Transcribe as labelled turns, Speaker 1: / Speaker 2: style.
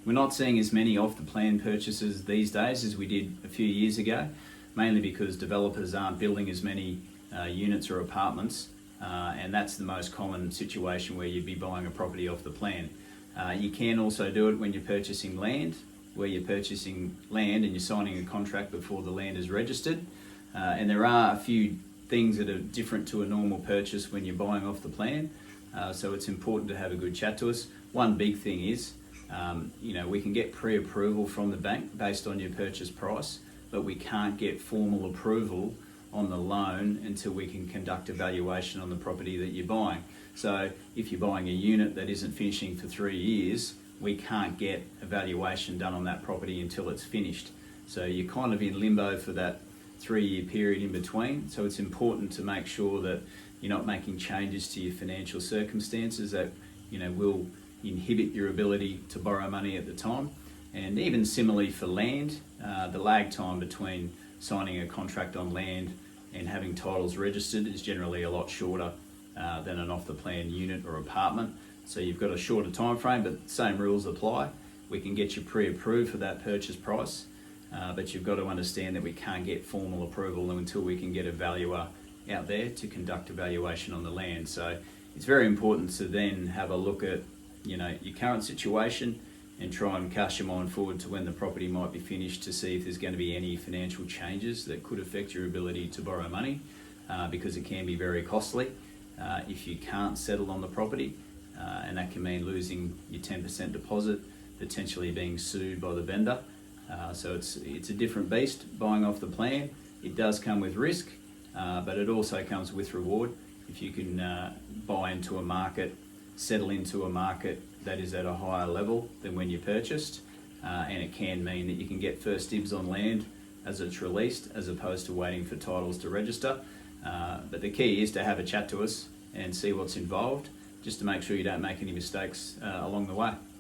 Speaker 1: We're not seeing as many off-the-plan purchases these days as we did a few years ago, mainly because developers aren't building as many units or apartments, and that's the most common situation where you'd be buying a property off the plan. You can also do it when you're purchasing land, where you're purchasing land and you're signing a contract before the land is registered. And there are a few things that are different to a normal purchase when you're buying off the plan. So it's important to have a good chat to us. One big thing is, we can get pre-approval from the bank based on your purchase price, but we can't get formal approval on the loan until we can conduct a valuation on the property that you're buying. So if you're buying a unit that isn't finishing for 3 years, we can't get a valuation done on that property until it's finished. So you're kind of in limbo for that 3-year period in between. So it's important to make sure that you're not making changes to your financial circumstances that will inhibit your ability to borrow money at the time. And even similarly for land, the lag time between signing a contract on land and having titles registered is generally a lot shorter than an off-the-plan unit or apartment. So you've got a shorter time frame, but the same rules apply. We can get you pre-approved for that purchase price, but you've got to understand that we can't get formal approval until we can get a valuer out there to conduct a valuation on the land. So it's very important to then have a look at your current situation and try and cast your mind forward to when the property might be finished to see if there's going to be any financial changes that could affect your ability to borrow money, because it can be very costly if you can't settle on the property, and that can mean losing your 10% deposit, potentially being sued by the vendor. So it's a different beast, buying off the plan. It does come with risk, but it also comes with reward. If you can buy into a market, settle into a market that is at a higher level than when you purchased, and it can mean that you can get first dibs on land as it's released, as opposed to waiting for titles to register. But the key is to have a chat to us and see what's involved, just to make sure you don't make any mistakes along the way.